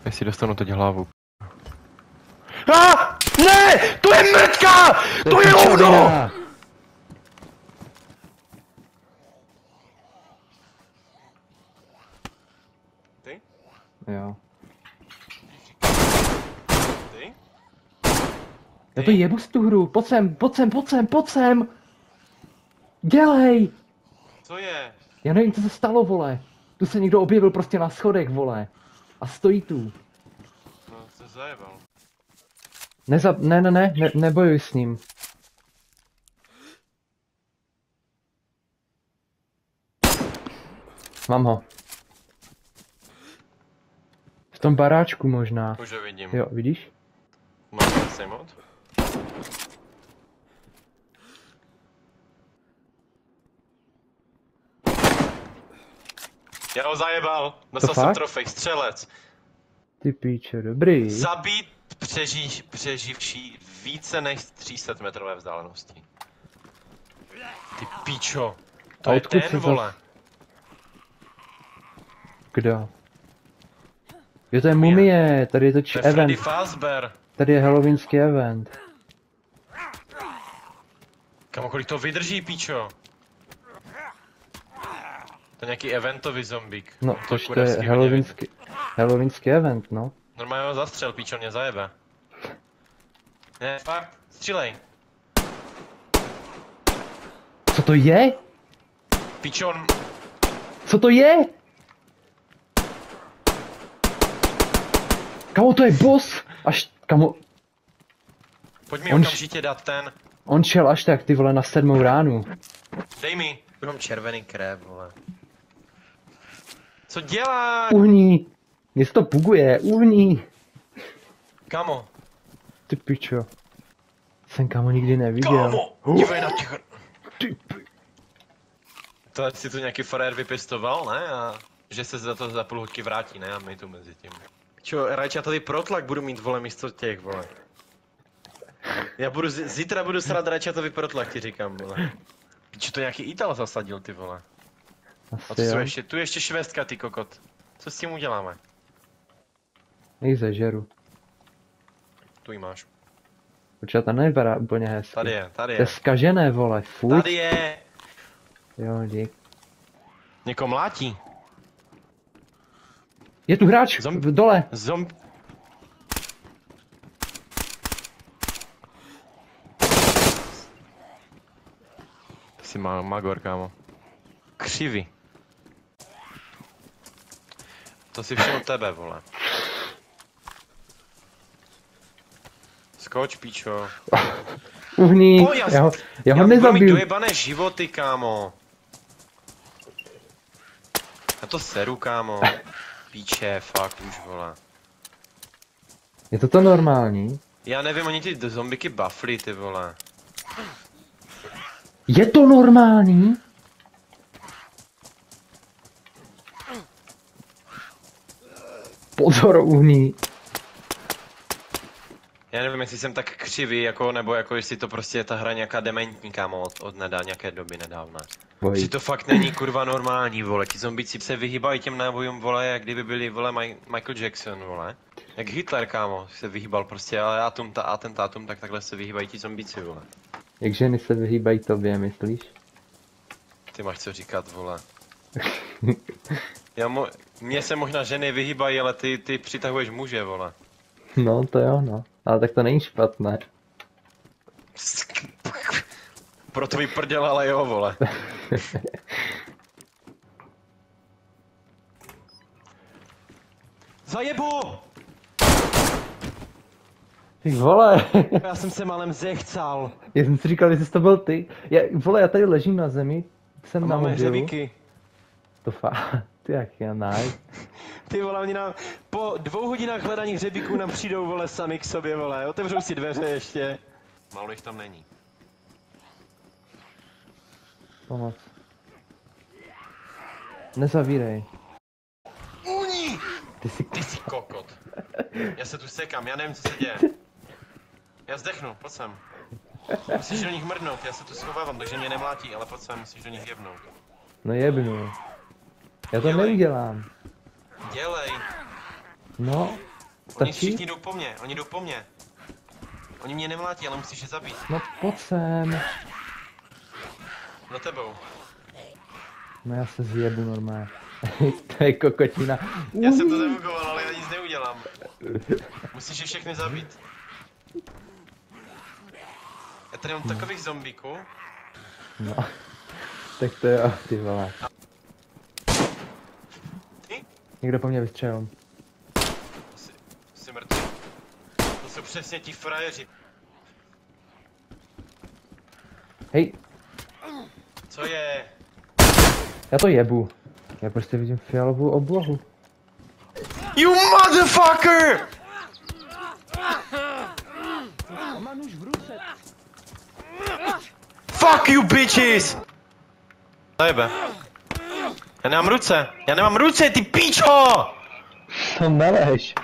Jestli dostanu teď hlavu. Ne! To je mrtka! To je hovno! Ty? Jo. Ty? Já to jebu z tu hru, pojď sem! Dělej! Co je? Já nevím, co se stalo, vole. Tu se někdo objevil prostě na schodech, vole. A stojí tu. No, se zajebal. Nebojuj s ním. Mám ho. V tom baráčku možná. Už ho vidím. Jo, vidíš? Máš ten sejmout? Já ho zajebal. Dostal jsem trofej, střelec. Ty píče, dobrý. Zabít přeživší více než 300 metrové vzdálenosti. Ty píčo. To je ten, vole. Kdo? Jo, to je mumie, tady je to event. Freddy Fazbear. Tady je halloweenský event. Kamo, kolik to vydrží, píčo? To je nějaký eventový zombík. No, to je halloweenský event, no. Normálně ho zastřel, píčo, mě zajebe. Ne, fakt, střílej. Co to je? Píčo, on... Co to je? Kamo, to je boss! Až, kamo... Pojď mi okamžitě dát ten. On šel až tak, ty vole, na 7 ránu. Dej mi. Mám červený krev, vole. Co děláš? Uhní! Mně se to buguje, uhní! Kamo. Ty pičo. Jsem kamo nikdy neviděl. Kamo! Dívej na těch... To si tu nějaký frajer vypěstoval, ne? A že se za to za půl hodky vrátí, ne? A my tu mezi tím. Čo, Rajča, tady protlak budu mít, vole, místo těch, vole. Já budu, zítra budu srát Rajčatovi protlak, ti říkám, vole. Čo to nějaký Ital zasadil, ty vole? A to jsou ještě, tu je ještě švestka, ty kokot. Co s tím uděláme? Ej, zažeru. Tu ji máš. Počkej, to nevypadá úplně hezky. Tady je. To je zkažené, vole, fuj. Tady je! Jo, dík. Někoho mlátí. Je tu hráč, dole. Ty jsi magor, kámo. Křivý. To si všiml tebe, vole. Skoč, píčo. Uhní, já ho nezabiju. Budu mít dojebané životy, kámo. Já to seru, kámo. Píče, fakt už, vole. Je to normální? Já nevím, oni ty zombiky buffly, ty vole. Je to normální? Pozor, uhní. Já nevím, jestli jsem tak křivý, jako, nebo jako jestli to prostě je ta hra nějaká dementní, kámo, od nějaké doby nedávné. Že to fakt není kurva normální, vole, ti zombici se vyhýbají těm nábojům, vole, jak kdyby byli, vole, Michael Jackson, vole. Jak Hitler, kámo, se vyhýbal prostě, ale atentátum, tak takhle se vyhýbají ti zombici, vole. Jak ženy se vyhýbají tobě, myslíš? Ty máš co říkat, vole. Mně se možná ženy vyhýbají, ale ty přitahuješ muže, vole. No, to jo, no. Ale tak to není špatné. Pro tvůj prdel, ale jo, vole. Zajebu! Ty vole! Já jsem se malem zechcal. Já jsem si říkal, jestli to byl ty. Vole, já tady ležím na zemi, jsem na mobilu. Hřebíky. To fakt, ty jak já nice. Ty vole, oni nám po 2 hodinách hledání hřebíků nám přijdou, vole, sami k sobě, vole. Otevřou si dveře ještě. Málo jich tam není. Pomoc. Nezavírej. Uní! Ty jsi kokot. Já se tu sekám, já nevím, co se děje. Já zdechnu, pojď sem. Musíš do nich mrdnout, já se tu schovávám, takže mě nemlátí, ale pojď sem, musíš do nich jebnout. No jebnu. Já to neudělám. Dělej. No. Oni Stačí? všichni jdou po mně, oni jdou po mně. Oni mě nemlátí, ale musíš je zabít. No pojď sem. Za tebou. No já se zjebu normálně. To je kokotina. Já jsem to zamukoval, ale já nic neudělám. Musíš je všechny zabít. Já tady mám takových zombíků. No. Tak to jo, ty vole. Ty? Někdo po mně vystřelil. Jsi mrtvý. To jsou přesně ti frajeři. Hej, Co je? já to jebu. Já prostě vidím fialovou oblohu. You motherfucker! Má nůž v ruce. Fuck you bitches! Zajebe. Já nemám ruce, ty píčo! To meleš.